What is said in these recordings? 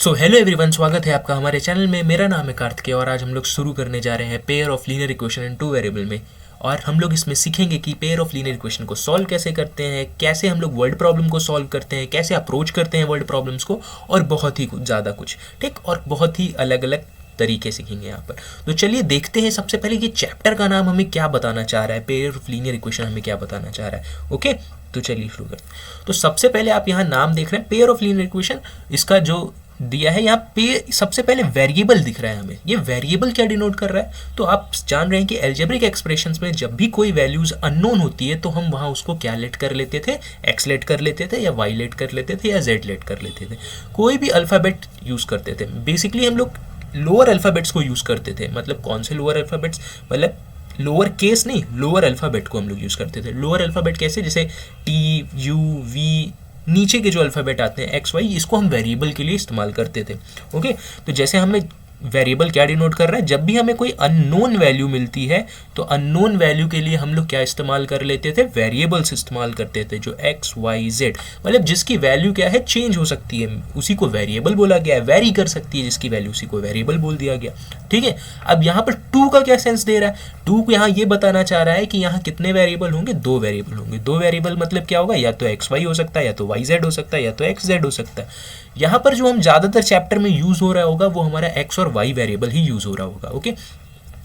So hello everyone, स्वागत है आपका हमारे चैनल में। मेरा नाम है कार्तिकेय और आज हम लोग शुरू करने जा रहे हैं pair of linear equation in two variable में। और हम लोग इसमें सीखेंगे कि पेयर ऑफ लीनियर इक्वेशन को सॉल्व कैसे करते हैं, कैसे हम लोग वर्ड प्रॉब्लम को सॉल्व करते हैं, कैसे अप्रोच करते हैं वर्ड प्रॉब्लम्स को, और बहुत ही ज़्यादा कुछ, ठीक, और बहुत ही अलग अलग तरीके सीखेंगे यहाँ पर। तो चलिए देखते हैं सबसे पहले कि चैप्टर का नाम हमें क्या बताना चाह रहा है, पेयर ऑफ लीनियर इक्वेशन हमें क्या बताना चाह रहा है। ओके, तो चलिए शुरू करते हैं। तो सबसे पहले आप यहाँ नाम देख रहे हैं पेयर ऑफ लीनियर इक्वेशन, इसका जो दिया है यहाँ पे सबसे पहले वेरिएबल दिख रहा है हमें। ये वेरिएबल क्या डिनोट कर रहा है, तो आप जान रहे हैं कि एल्जेब्रिक एक्सप्रेशंस में जब भी कोई वैल्यूज अननोन होती है तो हम वहाँ उसको क्या लेट कर लेते थे, एक्स लेट कर लेते थे, या वाई लेट कर लेते थे, या जेड लेट कर लेते थे। कोई भी अल्फ़ाबेट यूज़ करते थे। बेसिकली हम लोग लोअर अल्फ़ाबेट्स को यूज़ करते थे। मतलब कौन से लोअर अल्फ़ाबेट्स, मतलब लोअर केस नहीं, लोअर अल्फ़ाबेट को हम लोग यूज़ करते थे। लोअर अल्फ़ाबेट कैसे, जैसे टी, यू, वी, नीचे के जो अल्फ़ाबेट आते हैं एक्स वाई, इसको हम वेरिएबल के लिए इस्तेमाल करते थे। ओके, तो जैसे हमें वेरिएबल क्या डिनोट कर रहा है, जब भी हमें कोई अननोन वैल्यू मिलती है तो अननोन वैल्यू के लिए हम लोग क्या इस्तेमाल कर लेते थे, वेरिएबल्स इस्तेमाल करते थे, जो एक्स वाई जेड, मतलब जिसकी वैल्यू क्या है, चेंज हो सकती है, उसी को वेरिएबल बोला गया है। वेरी कर सकती है जिसकी वैल्यू, उसी को वेरिएबल बोल दिया गया। ठीक है, अब यहाँ पर टू का क्या सेंस दे रहा है, टू को यहाँ ये बताना चाह रहा है कि यहाँ कितने वेरिएबल होंगे, दो वेरिएबल होंगे। दो वेरिएबल मतलब क्या होगा, या तो एक्स वाई हो सकता है, या तो वाई जेड हो सकता है, या तो एक्स जेड हो सकता है। यहाँ पर जो हम ज़्यादातर चैप्टर में यूज़ हो रहा होगा वो हमारा एक्स और वाई वेरिएबल ही यूज़ हो रहा होगा। ओके,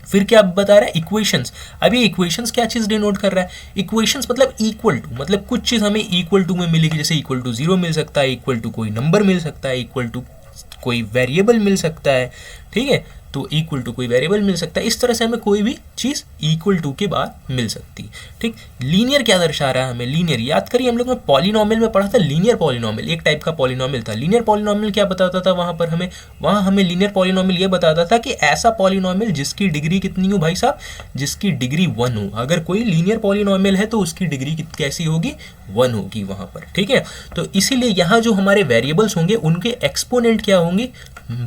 फिर क्या बता रहा है, इक्वेशंस। अब ये इक्वेशंस क्या चीज़ डिनोट कर रहा है, इक्वेशंस मतलब इक्वल टू, मतलब कुछ चीज़ हमें इक्वल टू में मिलेगी, जैसे इक्वल टू 0 मिल सकता है, इक्वल टू कोई नंबर मिल सकता है, इक्वल टू कोई वेरिएबल मिल सकता है। ठीक है, तो इक्वल टू कोई वेरिएबल मिल सकता है। इस तरह से हमें कोई भी चीज़ इक्वल टू के बाद मिल सकती है। ठीक, लीनियर क्या दर्शा रहा है हमें, लीनियर याद करिए, हम लोग ने पॉलिनोमियल में पढ़ा था। लीनियर पॉलिनोमियल एक टाइप का पॉलिनोमियल था। लीनियर पॉलिनोमियल क्या बताता था वहाँ हमें लीनियर पॉलिनोमियल ये बताता था कि ऐसा पॉलिनोमियल जिसकी डिग्री कितनी हो भाई साहब, जिसकी डिग्री 1 हो। अगर कोई लीनियर पॉलिनोमियल है तो उसकी डिग्री कैसी होगी, 1 होगी वहाँ पर। ठीक है, तो इसीलिए यहाँ जो हमारे वेरिएबल्स होंगे उनके एक्सपोनेंट क्या होंगे,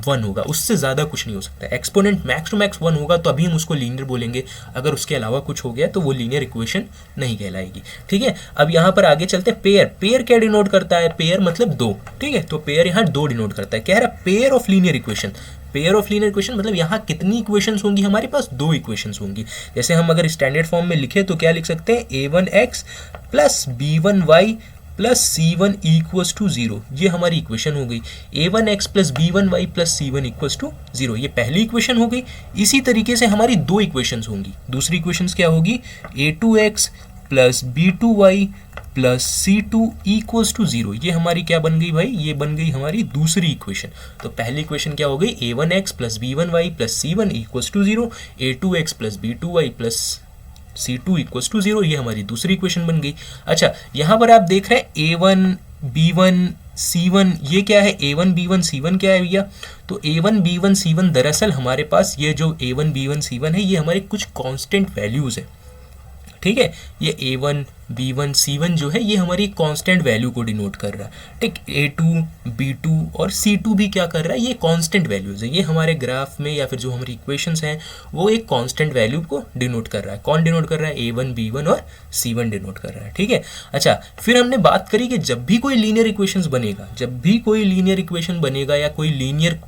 1 होगा, उससे ज़्यादा कुछ नहीं हो सकता। एक्सपोनेंट मैक्स टू मैक्स 1 होगा तो अभी हम उसको लीनियर बोलेंगे। अगर उसके अलावा कुछ हो गया तो वो लीनियर इक्वेशन नहीं कहलाएगी। ठीक है, अब यहाँ पर आगे चलते हैं। पेयर, पेयर क्या डिनोट करता है, पेयर मतलब दो। ठीक है, तो पेयर यहाँ दो डिनोट करता है। कह रहा है pair of linear equation. Pair of linear equation मतलब यहाँ कितनी इक्वेशंस होंगी, हमारे पास दो इक्वेशंस होंगी। जैसे हम अगर स्टैंडर्ड फॉर्म में लिखे तो क्या लिख सकते हैं, a1x plus b1y plus c1 equals to 0। ये हमारी इक्वेशन हो गई। a1x plus b1y plus c1 equals to 0, ये पहली इक्वेशन हो गई। इसी तरीके से हमारी दो इक्वेशंस होंगी। दूसरी इक्वेशंस क्या होगी, a2x plus b2y plus c2 equals to 0। ये हमारी क्या बन गई भाई, ये बन गई हमारी दूसरी इक्वेशन। तो पहली इक्वेशन क्या हो गई, a1x plus b1y plus c1 equals to 0, a2x plus b2y plus c2 equals to 0, ये हमारी दूसरी इक्वेशन बन गई। अच्छा, यहाँ पर आप देख रहे हैं a1 b1 c1, ये क्या है, a1 b1 c1 क्या है भैया, तो a1 b1 c1 दरअसल हमारे पास ये जो a1 b1 c1 है ये हमारे कुछ कांस्टेंट वैल्यूज़ है। ठीक है, ये a1 b1 c1 जो है ये हमारी कांस्टेंट वैल्यू को डिनोट कर रहा है। ठीक, a2 b2 और c2 भी क्या कर रहा है, ये कांस्टेंट वैल्यूज है। ये हमारे ग्राफ में या फिर जो हमारी इक्वेशंस हैं वो एक कांस्टेंट वैल्यू को डिनोट कर रहा है। कौन डिनोट कर रहा है, a1 b1 और c1 डिनोट कर रहा है। ठीक है, अच्छा, फिर हमने बात करी कि जब भी कोई लीनियर इक्वेशंस बनेगा, जब भी कोई लीनियर इक्वेशन बनेगा या कोई लीनियर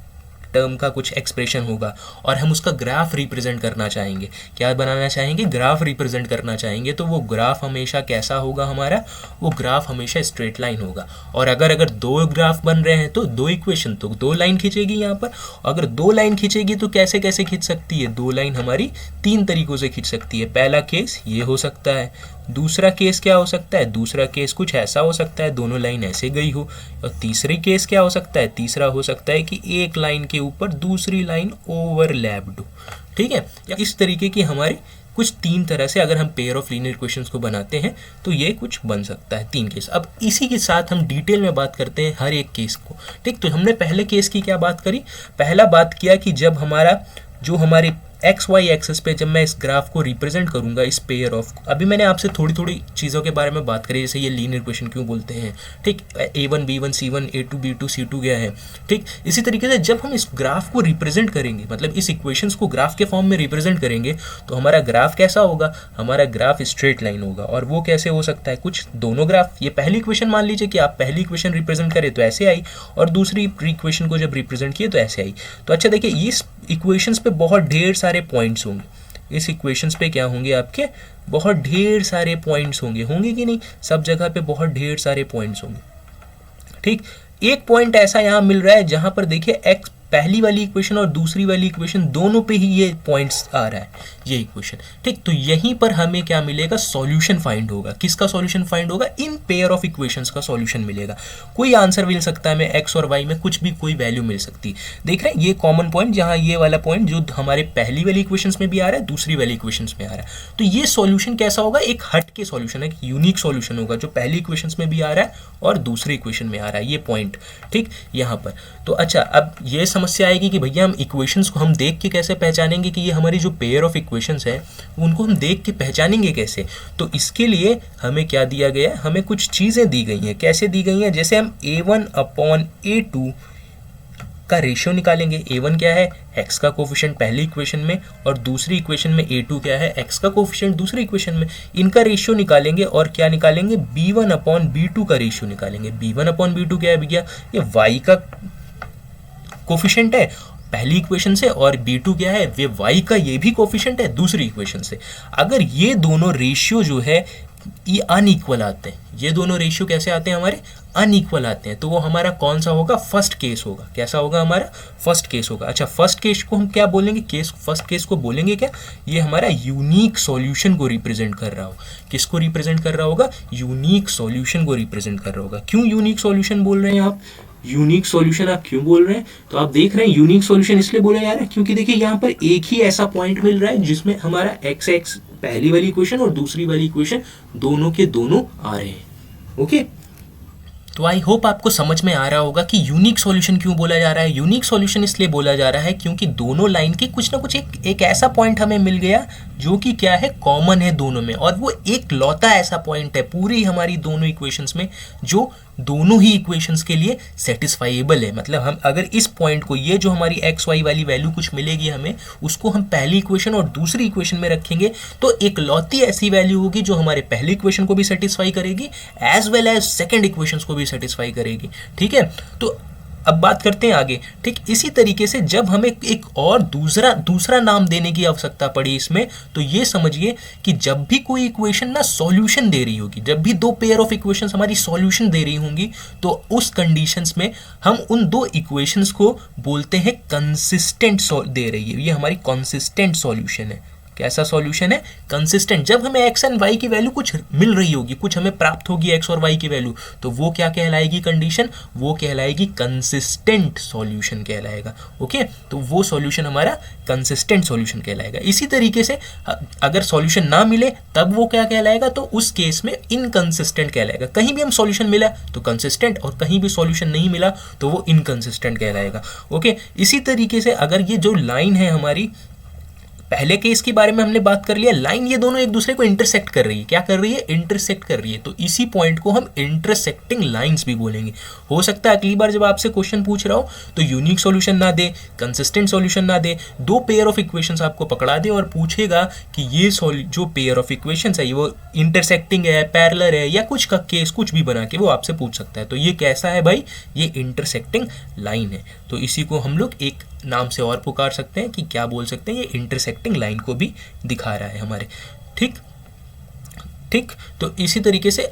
टर्म का कुछ एक्सप्रेशन होगा और हम उसका ग्राफ रिप्रेजेंट करना चाहेंगे, क्या बनाना चाहेंगे, ग्राफ रिप्रेजेंट करना चाहेंगे, तो वो ग्राफ हमेशा कैसा होगा हमारा, वो ग्राफ हमेशा स्ट्रेट लाइन होगा। और अगर दो ग्राफ बन रहे हैं तो दो इक्वेशन, तो दो लाइन खींचेगी यहाँ पर। अगर दो लाइन खींचेगी तो कैसे कैसे खींच सकती है, दो लाइन हमारी तीन तरीक़ों से खींच सकती है। पहला केस ये हो सकता है, दूसरा केस क्या हो सकता है, दूसरा केस कुछ ऐसा हो सकता है, दोनों लाइन ऐसे गई हो। और तीसरी केस क्या हो सकता है, तीसरा हो सकता है कि एक लाइन के ऊपर दूसरी लाइन ओवरलैप्ड हो। ठीक है, या इस तरीके की हमारी कुछ तीन तरह से अगर हम पेयर ऑफ लीनियर इक्वेशंस को बनाते हैं तो ये कुछ बन सकता है, तीन केस। अब इसी के साथ हम डिटेल में बात करते हैं हर एक केस को। ठीक, तो हमने पहले केस की क्या बात करी, पहला बात किया कि जब हमारा जो हमारे एक्स वाई एक्सिस पे जब मैं इस ग्राफ को रिप्रेजेंट करूंगा इस पेयर ऑफ, अभी मैंने आपसे थोड़ी थोड़ी चीज़ों के बारे में बात करी, जैसे ये लीनियर इक्वेशन क्यों बोलते हैं, ठीक, A1 B1 C1 A2 B2 C2 क्या है, ठीक। इसी तरीके से जब हम इस ग्राफ को रिप्रेजेंट करेंगे, मतलब इस इक्वेशंस को ग्राफ के फॉर्म में रिप्रेजेंट करेंगे, तो हमारा ग्राफ कैसा होगा, हमारा ग्राफ स्ट्रेट लाइन होगा। और वो कैसे हो सकता है, कुछ दोनों ग्राफ, ये पहली इक्वेशन मान लीजिए कि आप पहली इक्वेशन रिप्रेजेंट करें तो ऐसे आई, और दूसरी इक्वेशन को जब रिप्रेजेंट किए तो ऐसे आई। तो अच्छा देखिए, इस इक्वेशंस पे बहुत ढेर सारे पॉइंट्स होंगे, इस इक्वेशंस पे क्या होंगे आपके, बहुत ढेर सारे पॉइंट्स होंगे, होंगे कि नहीं, सब जगह पे बहुत ढेर सारे पॉइंट्स होंगे, ठीक। एक पॉइंट ऐसा यहाँ मिल रहा है जहां पर देखिए एक्स, पहली वाली इक्वेशन और दूसरी वाली इक्वेशन दोनों पे ही ये पॉइंट्स आ रहा है, ये इक्वेशन, ठीक। तो यहीं पर हमें क्या मिलेगा, सॉल्यूशन फाइंड होगा। किसका सॉल्यूशन फाइंड होगा, इन पेयर ऑफ इक्वेशंस का सॉल्यूशन मिलेगा। कोई आंसर मिल सकता है हमें, एक्स और वाई में कुछ भी कोई वैल्यू मिल सकती है। देख रहे हैं ये कॉमन पॉइंट, जहां ये वाला पॉइंट जो हमारे पहली वाली इक्वेशंस में भी आ रहा है, दूसरी वाली इक्वेशंस में आ रहा है। तो ये सॉल्यूशन कैसा होगा, एक हट के सॉल्यूशन है, एक यूनिक सॉल्यूशन होगा, जो पहली इक्वेशंस में भी आ रहा है और दूसरी इक्वेशन में आ रहा है, ये पॉइंट, ठीक, यहाँ पर। तो अच्छा, अब ये समस्या आएगी कि भैया हम इक्वेशंस को हम देख के कैसे पहचानेंगे कि ये हमारी जो पेयर ऑफ इक्वेशंस है उनको हम देख के पहचानेंगे कैसे। तो इसके लिए हमें क्या दिया गया है, हमें कुछ चीज़ें दी गई हैं। कैसे दी गई हैं, जैसे हम A1/A2 का रेशियो निकालेंगे। A1 क्या है, x का कोफिशिएंट पहली इक्वेशन में, और दूसरी इक्वेशन में A2 क्या है, x का कोफिशिएंट दूसरी इक्वेशन में। इनका रेशियो निकालेंगे और क्या निकालेंगे, B1/B2 का रेशियो निकालेंगे। B1/B2 क्या है भैया, ये y का कोफिशिएंट है पहली इक्वेशन से, और B2 क्या है, वे y का ये भी कोफिशिएंट है दूसरी इक्वेशन से। अगर ये दोनों रेशियो जो है ये अनइक्वल आते हैं, ये दोनों रेशियो कैसे आते हैं हमारे, अनइक्वल आते हैं, तो वो हमारा कौन सा होगा, फर्स्ट केस होगा। कैसा होगा, हमारा फर्स्ट केस होगा। अच्छा, फर्स्ट केस को हम क्या बोलेंगे, केस, फर्स्ट केस को बोलेंगे क्या, ये हमारा यूनिक सॉल्यूशन को रिप्रेजेंट कर रहा होगा। किसको रिप्रेजेंट कर रहा होगा, यूनिक सॉल्यूशन को रिप्रेजेंट कर रहा होगा। क्यों यूनिक सॉल्यूशन बोल रहे हैं आप, यूनिक सॉल्यूशन आप क्यों बोल रहे हैं, तो आप देख रहे हैं यूनिक सॉल्यूशन इसलिए बोला जा रहा है क्योंकि देखिए यहाँ पर एक ही ऐसा पॉइंट मिल रहा है जिसमें हमारा x पहली वाली इक्वेशन और दूसरी वाली इक्वेशन दोनों के दोनों आ रहे हैं। ओके, तो आई होप आपको समझ में आ रहा होगा कि यूनिक सॉल्यूशन क्यों बोला जा रहा है। यूनिक सॉल्यूशन इसलिए बोला जा रहा है क्योंकि दोनों लाइन के कुछ ना कुछ एक ऐसा पॉइंट हमें मिल गया जो कि क्या है, कॉमन है दोनों में, और वो एक लौता ऐसा पॉइंट है पूरी हमारी दोनों इक्वेशंस में जो दोनों ही इक्वेशंस के लिए सेटिस्फाइएबल है। मतलब हम अगर इस पॉइंट को, ये जो हमारी एक्स वाई वाली वैल्यू कुछ मिलेगी हमें, उसको हम पहली इक्वेशन और दूसरी इक्वेशन में रखेंगे तो एक लौती ऐसी वैल्यू होगी जो हमारे पहली इक्वेशन को भी सेटिस्फाई करेगी as well as second equations को भी सेटिस्फाई करेगी। ठीक है, तो अब बात करते हैं आगे। ठीक, इसी तरीके से जब हमें एक और दूसरा नाम देने की आवश्यकता पड़ी इसमें, तो ये समझिए कि जब भी कोई इक्वेशन ना सॉल्यूशन दे रही होगी, जब भी दो पेयर ऑफ इक्वेशंस हमारी सॉल्यूशन दे रही होंगी, तो उस कंडीशंस में हम उन दो इक्वेशंस को बोलते हैं कंसिस्टेंट दे रही है, ये हमारी कंसिस्टेंट सॉल्यूशन है। कैसा सॉल्यूशन है, कंसिस्टेंट। जब हमें एक्स एंड वाई की वैल्यू कुछ मिल रही होगी, कुछ हमें प्राप्त होगी एक्स और वाई की वैल्यू, तो वो क्या कहलाएगी कंडीशन, वो कहलाएगी कंसिस्टेंट सॉल्यूशन कहलाएगा। ओके, तो वो सॉल्यूशन हमारा कंसिस्टेंट सॉल्यूशन कहलाएगा। इसी तरीके से अगर सॉल्यूशन ना मिले तब वो क्या कहलाएगा, तो उस केस में इनकंसिस्टेंट कहलाएगा। कहीं भी हम सॉल्यूशन मिला तो कंसिस्टेंट, और कहीं भी सॉल्यूशन नहीं मिला तो वो इनकंसिस्टेंट कहलाएगा। ओके, इसी तरीके से अगर ये जो लाइन है हमारी, पहले केस के बारे में हमने बात कर लिया, लाइन ये दोनों एक दूसरे को इंटरसेक्ट कर रही है। क्या कर रही है, इंटरसेक्ट कर रही है, तो इसी पॉइंट को हम इंटरसेक्टिंग लाइंस भी बोलेंगे। हो सकता है अगली बार जब आपसे क्वेश्चन पूछ रहा हो तो यूनिक सॉल्यूशन ना दे, कंसिस्टेंट सॉल्यूशन ना दे, दो पेयर ऑफ इक्वेशंस आपको पकड़ा दे और पूछेगा कि ये जो पेयर ऑफ इक्वेशंस है वो इंटरसेक्टिंग है, पैरेलल है, या कुछ का केस कुछ भी बना के वो आपसे पूछ सकता है। तो ये कैसा है भाई, ये इंटरसेक्टिंग लाइन है। तो इसी को हम लोग एक नाम से और पुकार सकते हैं कि क्या बोल सकते हैं, ये इंटरसेक्टिंग लाइन को भी दिखा रहा है हमारे। ठीक, तो इसी तरीके से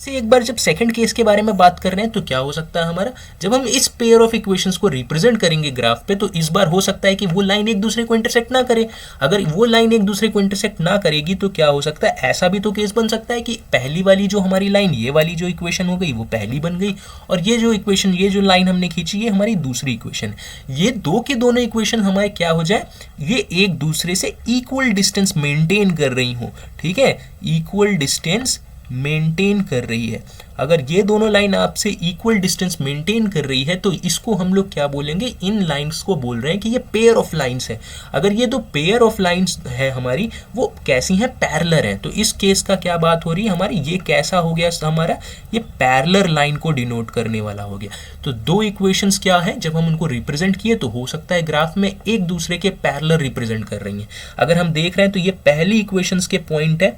एक बार जब सेकंड केस के बारे में बात कर रहे हैं तो क्या हो सकता है हमारा, जब हम इस पेयर ऑफ इक्वेशंस को रिप्रेजेंट करेंगे ग्राफ पे, तो इस बार हो सकता है कि वो लाइन एक दूसरे को इंटरसेक्ट ना करे। अगर वो लाइन एक दूसरे को इंटरसेक्ट ना करेगी तो क्या हो सकता है, ऐसा भी तो केस बन सकता है कि पहली वाली जो हमारी लाइन, ये वाली जो इक्वेशन हो गई वो पहली बन गई, और ये जो इक्वेशन, ये जो लाइन हमने खींची ये हमारी दूसरी इक्वेशन। ये दो के दोनों इक्वेशन हमारे क्या हो जाए, ये एक दूसरे से इक्वल डिस्टेंस मेंटेन कर रही हो। ठीक है, इक्वल डिस्टेंस मेंटेन कर रही है, अगर ये दोनों लाइन आपसे इक्वल डिस्टेंस मेंटेन कर रही है तो इसको हम लोग क्या बोलेंगे, इन लाइंस को बोल रहे हैं कि ये पेयर ऑफ लाइंस है। अगर ये दो पेयर ऑफ लाइंस है हमारी, वो कैसी हैं, पैरेलल हैं, तो इस केस का क्या बात हो रही है हमारी, ये कैसा हो गया हमारा, ये पैरेलल लाइन को डिनोट करने वाला हो गया। तो दो इक्वेशंस क्या है, जब हम उनको रिप्रेजेंट किए तो हो सकता है ग्राफ में एक दूसरे के पैरेलल रिप्रेजेंट कर रही हैं। अगर हम देख रहे हैं तो ये पहली इक्वेशंस के पॉइंट है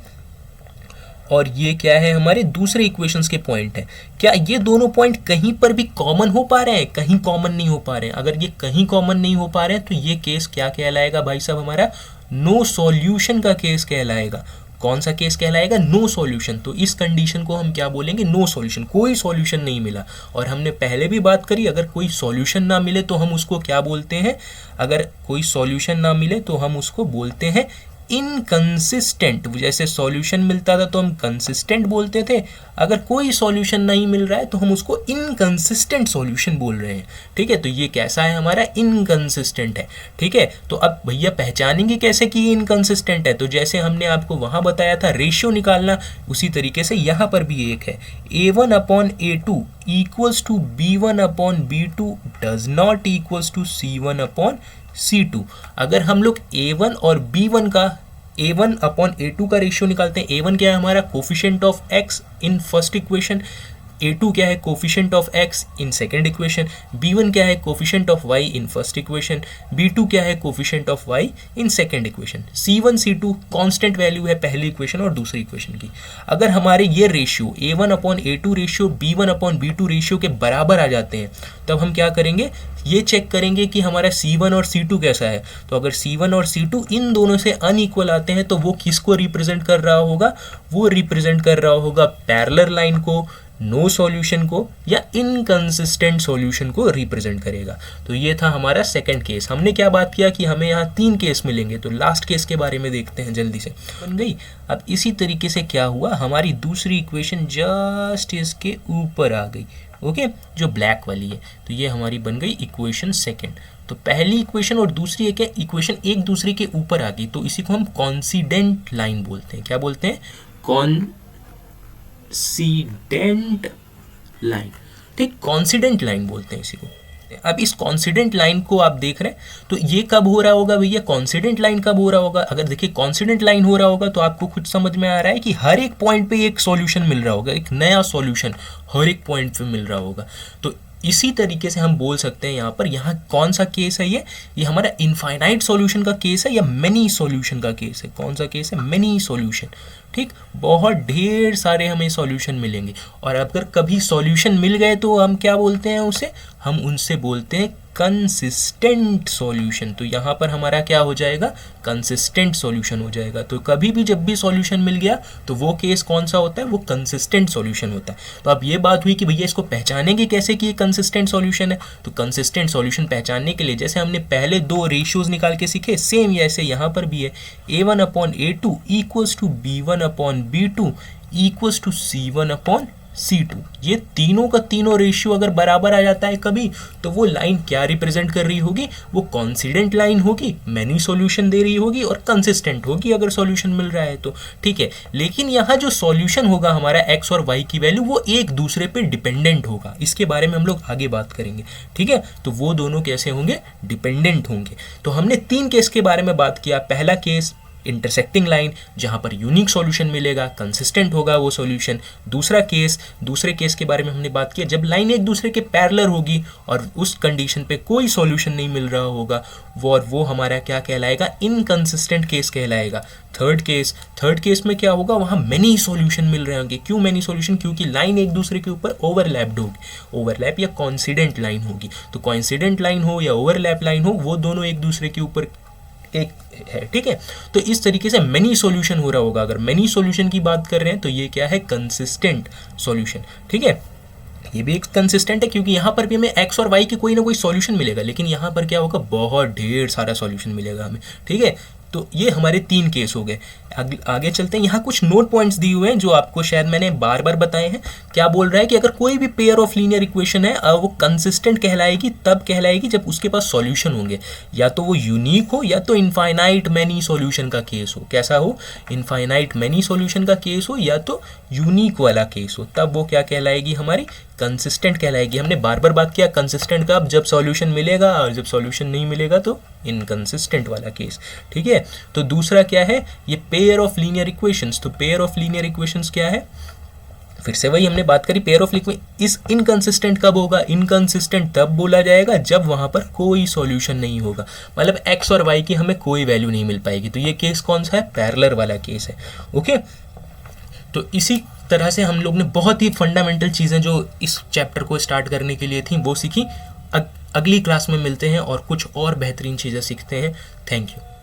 और ये क्या है, हमारे दूसरे इक्वेशंस के पॉइंट है। क्या ये दोनों पॉइंट कहीं पर भी कॉमन हो पा रहे हैं, कहीं कॉमन नहीं हो पा रहे हैं। अगर ये कहीं कॉमन नहीं हो पा रहे हैं तो ये केस क्या कहलाएगा भाई साहब, हमारा नो सॉल्यूशन का केस कहलाएगा। कौन सा केस कहलाएगा, नो सॉल्यूशन। तो इस कंडीशन को हम क्या बोलेंगे, नो सॉल्यूशन, कोई सॉल्यूशन नहीं मिला। और हमने पहले भी बात करी, अगर कोई सॉल्यूशन ना मिले तो हम उसको क्या बोलते हैं, अगर कोई सॉल्यूशन ना मिले तो हम उसको बोलते हैं इनकंसिस्टेंट। जैसे सॉल्यूशन मिलता था तो हम कंसिस्टेंट बोलते थे, अगर कोई सॉल्यूशन नहीं मिल रहा है तो हम उसको इनकंसिस्टेंट सॉल्यूशन बोल रहे हैं। ठीक है, तो ये कैसा है हमारा, इनकंसिस्टेंट है। ठीक है, तो अब भैया पहचानेंगे कैसे कि ये इनकंसिस्टेंट है, तो जैसे हमने आपको वहां बताया था रेशियो निकालना, उसी तरीके से यहाँ पर भी एक है, A1/A2 equals to B1/B2 does not equals to C1/C2। अगर हम लोग A1 और B1 का A1/A2 का रेशियो निकालते हैं, A1 क्या है हमारा, coefficient of x in first equation, A2 क्या है, coefficient of x in second equation, B1 क्या है, coefficient of y in first equation, B2 क्या है, coefficient of y in second equation. C1 C2 constant value है पहली equation और दूसरी इक्वेशन की। अगर हमारे ये ratio A1/A2 ratio B1/B2 ratio के बराबर आ जाते हैं, तब हम क्या करेंगे, ये चेक करेंगे कि हमारा C1 और C2 कैसा है। तो अगर C1 और C2 इन दोनों से अनइक्वल आते हैं तो वो किसको रिप्रेजेंट कर रहा होगा, वो रिप्रेजेंट कर रहा होगा पैरेलल लाइन को, नो सॉल्यूशन को, या इनकंसिस्टेंट सॉल्यूशन को रिप्रेजेंट करेगा। तो ये था हमारा सेकंड केस। हमने क्या बात किया कि हमें यहाँ 3 केस मिलेंगे, तो लास्ट केस के बारे में देखते हैं जल्दी से। बन गई। अब इसी तरीके से क्या हुआ, हमारी दूसरी इक्वेशन जस्ट इसके ऊपर आ गई, ओके, जो ब्लैक वाली है। तो ये हमारी बन गई इक्वेशन सेकेंड। तो पहली इक्वेशन और दूसरी एक इक्वेशन एक दूसरे के ऊपर आ गई, तो इसी को हम कॉन्सिडेंट लाइन बोलते हैं। क्या बोलते हैं, कॉन्सिडेंट लाइन। ठीक, कॉन्सिडेंट लाइन बोलते हैं इसी को। अब इस कॉन्सिडेंट लाइन को आप देख रहे हैं, तो ये कब हो रहा होगा भैया, कॉन्सिडेंट लाइन कब हो रहा होगा। अगर देखिए कॉन्सिडेंट लाइन हो रहा होगा तो आपको खुद समझ में आ रहा है कि हर एक पॉइंट पे एक सॉल्यूशन मिल रहा होगा, एक नया सॉल्यूशन हर एक पॉइंट पे मिल रहा होगा। तो इसी तरीके से हम बोल सकते हैं यहाँ पर, यहाँ कौन सा केस है, ये हमारा इनफाइनाइट सॉल्यूशन का केस है या मेनी सॉल्यूशन का केस है। कौन सा केस है, मेनी सॉल्यूशन। ठीक, बहुत ढेर सारे हमें सॉल्यूशन मिलेंगे, और अगर कभी सॉल्यूशन मिल गए तो हम क्या बोलते हैं उसे, हम उनसे बोलते हैं कंसिस्टेंट सॉल्यूशन। तो यहाँ पर हमारा क्या हो जाएगा, कंसिस्टेंट सॉल्यूशन हो जाएगा। तो कभी भी जब भी सॉल्यूशन मिल गया तो वो केस कौन सा होता है, वो कंसिस्टेंट सॉल्यूशन होता है। तो अब ये बात हुई कि भैया इसको पहचानेंगे कैसे कि ये कंसिस्टेंट सॉल्यूशन है। तो कंसिस्टेंट सॉल्यूशन पहचानने के लिए जैसे हमने पहले 2 रेशियोज निकाल के सीखे, सेम ऐसे यहाँ पर भी है, A1/A2 equals to B1/B2 equals to C1/C2। ये तीनों का तीनों रेशियो अगर बराबर आ जाता है कभी, तो वो लाइन क्या रिप्रेजेंट कर रही होगी, वो कॉन्सिडेंट लाइन होगी, मैनी सॉल्यूशन दे रही होगी और कंसिस्टेंट होगी अगर सॉल्यूशन मिल रहा है तो। ठीक है, लेकिन यहाँ जो सॉल्यूशन होगा हमारा x और y की वैल्यू, वो एक दूसरे पे डिपेंडेंट होगा। इसके बारे में हम लोग आगे बात करेंगे। ठीक है, तो वो दोनों कैसे होंगे, डिपेंडेंट होंगे। तो हमने 3 केस के बारे में बात किया। पहला केस इंटरसेक्टिंग लाइन, जहां पर यूनिक सॉल्यूशन मिलेगा, कंसिस्टेंट होगा वो सॉल्यूशन। दूसरे केस के बारे में हमने बात किया जब लाइन एक दूसरे के पैरेलल होगी और उस कंडीशन पे कोई सॉल्यूशन नहीं मिल रहा होगा, वो हमारा क्या कहलाएगा, इनकंसिस्टेंट केस कहलाएगा। थर्ड केस में क्या होगा, वहां मेनी सॉल्यूशन मिल रहे होंगे। क्यों मेनी सॉल्यूशन, क्योंकि लाइन एक दूसरे के ऊपर ओवरलैप्ड होगी, ओवरलैप या कॉन्सिडेंट लाइन होगी। तो कॉन्सिडेंट लाइन हो या ओवरलैप लाइन हो, वो दोनों एक दूसरे के ऊपर एक है। ठीक है, तो इस तरीके से मेनी सॉल्यूशन हो रहा होगा। अगर मेनी सॉल्यूशन की बात कर रहे हैं तो ये क्या है, कंसिस्टेंट सॉल्यूशन। ठीक है, ये भी एक कंसिस्टेंट है क्योंकि यहाँ पर भी हमें x और y की कोई ना कोई सॉल्यूशन मिलेगा, लेकिन यहाँ पर क्या होगा, बहुत ढेर सारा सॉल्यूशन मिलेगा हमें। ठीक है, तो ये हमारे 3 केस हो गए। आगे चलते हैं, यहाँ कुछ नोट पॉइंट्स दिए हुए हैं जो आपको शायद मैंने बार बार बताए हैं। क्या बोल रहा है कि अगर कोई भी पेयर ऑफ लीनियर इक्वेशन है वो कंसिस्टेंट कहलाएगी, तब कहलाएगी जब उसके पास सॉल्यूशन होंगे, या तो वो यूनिक हो या तो इनफाइनाइट मैनी सॉल्यूशन का केस हो। कैसा हो? इनफाइनाइट मैनी सॉल्यूशन का केस हो या तो यूनिक वाला केस हो, तब वो क्या कहलाएगी? हमारी कंसिस्टेंट कहलाएगी। हमने बार बार बात किया कंसिस्टेंट का, जब सॉल्यूशन मिलेगा, और जब सॉल्यूशन नहीं मिलेगा तो इनकंसिस्टेंट वाला केस। ठीक है, तो दूसरा क्या है? ये पेयर ऑफ लीनियर इक्वेशंस। तो पेयर ऑफ लीनियर इक्वेशंस क्या है? फिर से वही हमने बात करी, पेयर ऑफ इस इनकंसिस्टेंट कब होगा? इनकंसिस्टेंट तब बोला जाएगा जब वहां पर कोई सॉल्यूशन नहीं होगा, मतलब एक्स और वाई की हमें कोई वैल्यू नहीं मिल पाएगी। तो ये केस कौन सा है? पैरेलल वाला केस है। ओके, तो इसी तरह से हम लोग ने बहुत ही फंडामेंटल चीज़ें जो इस चैप्टर को स्टार्ट करने के लिए थी वो सीखी। अगली क्लास में मिलते हैं और कुछ और बेहतरीन चीज़ें सीखते हैं। Thank you.